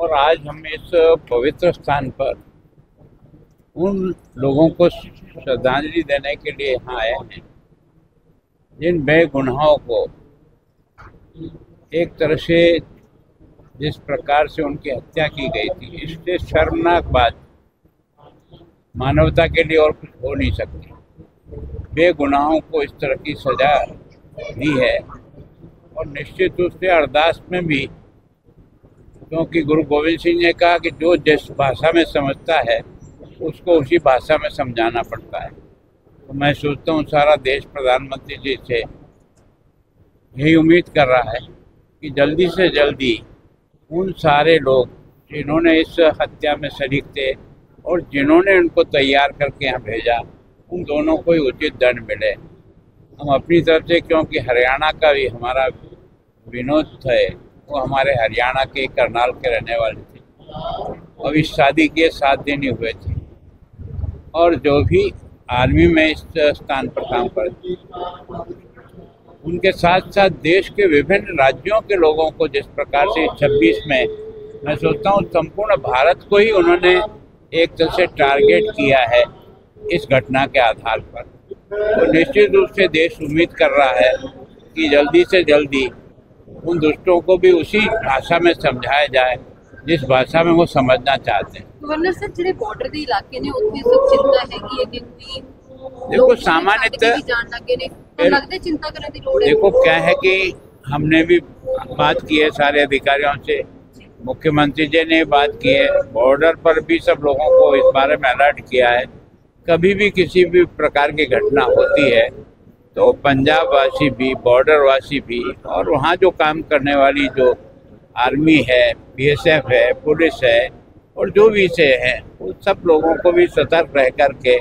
और आज हम इस पवित्र स्थान पर उन लोगों को श्रद्धांजलि देने के लिए यहाँ आए हैं जिन बेगुनाहों को एक तरह से जिस प्रकार से उनकी हत्या की गई थी, इससे शर्मनाक बात मानवता के लिए और कुछ हो नहीं सकती। बेगुनाहों को इस तरह की सजा दी है और निश्चित रूप से अरदास में भी, क्योंकि गुरु गोविंद सिंह ने कहा कि जो जिस भाषा में समझता है उसको उसी भाषा में समझाना पड़ता है। तो मैं सोचता हूँ सारा देश प्रधानमंत्री जी से यही उम्मीद कर रहा है कि जल्दी से जल्दी उन सारे लोग जिन्होंने इस हत्या में शरीक थे और जिन्होंने उनको तैयार करके यहाँ भेजा, उन दोनों को ही उचित दंड मिले। हम अपनी तरफ से, क्योंकि हरियाणा का भी हमारा विनोद थे, वो हमारे हरियाणा के करनाल के रहने वाले थे और इस शादी के 7 दिन ही हुए थे, और जो भी आर्मी में इस स्थान पर काम करते उनके साथ साथ देश के विभिन्न राज्यों के लोगों को जिस प्रकार से 26 में, मैं सोचता हूँ संपूर्ण भारत को ही उन्होंने एक तरह से टारगेट किया है इस घटना के आधार पर। तो निश्चित रूप से देश उम्मीद कर रहा है कि जल्दी से जल्दी उन दुष्टों को भी उसी भाषा में समझाया जाए जिस भाषा में वो समझना चाहते हैं। गवर्नर सर, ਜਿਹੜੇ ਬਾਰਡਰ ਦੇ ਇਲਾਕੇ ਨੇ ਉੱਥੇ ਸਭ ਚਿੰਤਾ ਹੈਗੀ ਹੈ कि देखो सामान्यतः लगता चिंता करने की लोड़ है। देखो क्या है कि हमने भी बात की है सारे अधिकारियों से, मुख्यमंत्री जी ने बात की है, बॉर्डर पर भी सब लोगों को इस बारे में अलर्ट किया है। कभी भी किसी भी प्रकार की घटना होती है तो पंजाब वासी भी, बॉर्डर वासी भी, और वहाँ जो काम करने वाली जो आर्मी है, BSF है, पुलिस है और जो भी से हैं, उन सब लोगों को भी सतर्क रह करके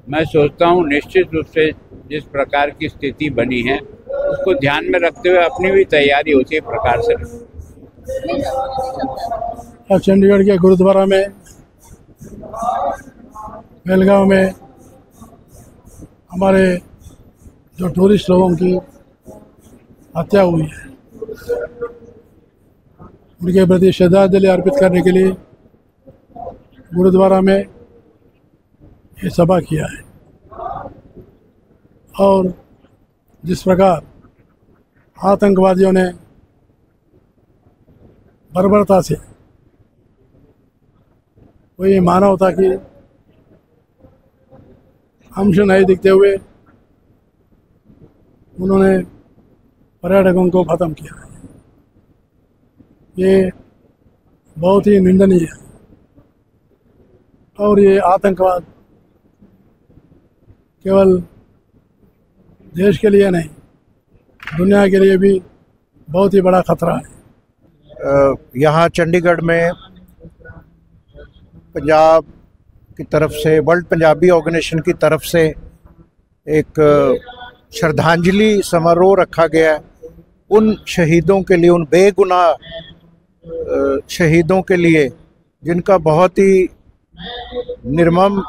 मैं सोचता हूँ निश्चित रूप से जिस प्रकार की स्थिति बनी है उसको ध्यान में रखते हुए अपनी भी तैयारी उसी प्रकार से चंडीगढ़ के गुरुद्वारा में, बेलगांव में हमारे जो टूरिस्ट लोगों की हत्या हुई है, उनके प्रति श्रद्धांजलि अर्पित करने के लिए गुरुद्वारा में ये सभा किया है। और जिस प्रकार आतंकवादियों ने बर्बरता से कोई मानवता की अंश नहीं दिखते हुए उन्होंने पर्यटकों को ख़त्म किया है, ये बहुत ही निंदनीय है। और ये आतंकवाद केवल देश के लिए नहीं, दुनिया के लिए भी बहुत ही बड़ा खतरा है। यहाँ चंडीगढ़ में पंजाब की तरफ से, वर्ल्ड पंजाबी ऑर्गेनाइजेशन की तरफ से एक श्रद्धांजलि समारोह रखा गया उन शहीदों के लिए, उन बेगुनाह शहीदों के लिए जिनका बहुत ही निर्मम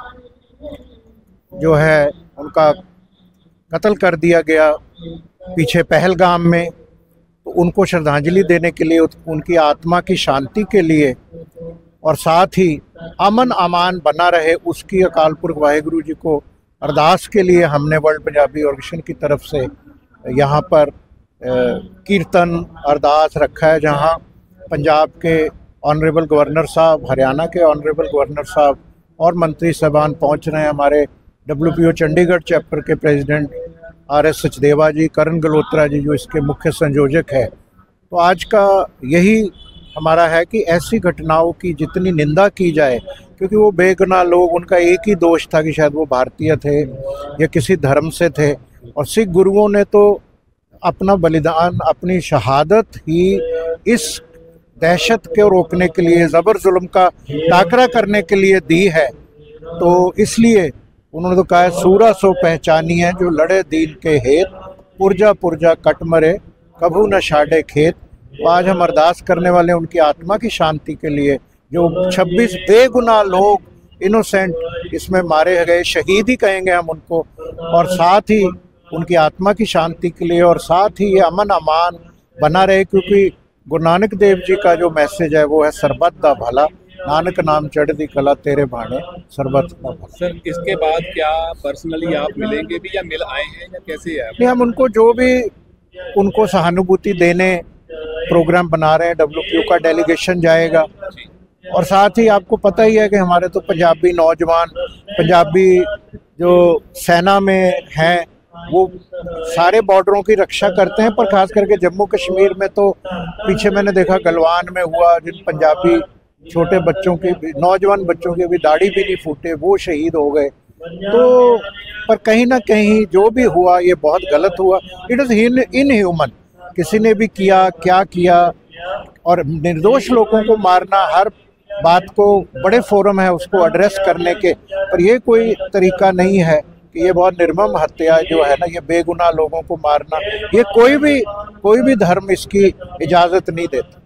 जो है उनका कत्ल कर दिया गया पीछे पहलगाम में। तो उनको श्रद्धांजलि देने के लिए, उनकी आत्मा की शांति के लिए और साथ ही अमन अमान बना रहे उसकी अकाल पुरख वाहिगुरु जी को अरदास के लिए हमने वर्ल्ड पंजाबी ऑर्गेनाइजेशन की तरफ से यहाँ पर कीर्तन अरदास रखा है, जहाँ पंजाब के ऑनरेबल गवर्नर साहब, हरियाणा के ऑनरेबल गवर्नर साहब और मंत्री साहबान पहुँच रहे हैं। हमारे WPO चंडीगढ़ चैप्टर के प्रेसिडेंट RS सचदेवा जी, करण गल्होत्रा जी जो इसके मुख्य संयोजक है। तो आज का यही हमारा है कि ऐसी घटनाओं की जितनी निंदा की जाए, क्योंकि वो बेगुनाह लोग, उनका एक ही दोष था कि शायद वो भारतीय थे या किसी धर्म से थे, और सिख गुरुओं ने तो अपना बलिदान, अपनी शहादत ही इस दहशत को रोकने के लिए, ज़बर जुल्म का टाकरा करने के लिए दी है। तो इसलिए उन्होंने तो कहा है, सूरा सो पहचानी है जो लड़े दीन के हेत, पुरजा पुरजा कट मरे कभू न छाड़े खेत। तो आज हम अरदास करने वाले उनकी आत्मा की शांति के लिए, जो 26 बेगुनाह लोग इनोसेंट इसमें मारे गए, शहीद ही कहेंगे हम उनको, और साथ ही उनकी आत्मा की शांति के लिए, और साथ ही ये अमन अमान बना रहे, क्योंकि गुरु नानक देव जी का जो मैसेज है वो है सरबत दा भला, नानक नाम चढ़ती कला तेरे भाने सरबत दा भला। सर इसके बाद क्या पर्सनली आप मिलेंगे भी या मिल आए हैं या कैसे है? नहीं, हम उनको जो भी उनको सहानुभूति देने प्रोग्राम बना रहे हैं, WPO का डेलीगेशन जाएगा। और साथ ही आपको पता ही है कि हमारे तो पंजाबी नौजवान, पंजाबी जो सेना में हैं, वो सारे बॉर्डरों की रक्षा करते हैं, पर खास करके जम्मू कश्मीर में तो पीछे मैंने देखा गलवान में हुआ, जिन पंजाबी छोटे बच्चों की, नौजवान बच्चों की भी दाढ़ी भी नहीं फूटे, वो शहीद हो गए। तो पर कहीं ना कहीं जो भी हुआ ये बहुत गलत हुआ। इट इज़ इनह्यूमन, किसी ने भी किया, क्या किया, और निर्दोष लोगों को मारना, हर बात को बड़े फोरम है उसको एड्रेस करने के, पर ये कोई तरीका नहीं है कि ये बहुत निर्मम हत्या जो है ना, ये बेगुनाह लोगों को मारना, ये कोई भी धर्म इसकी इजाज़त नहीं देता।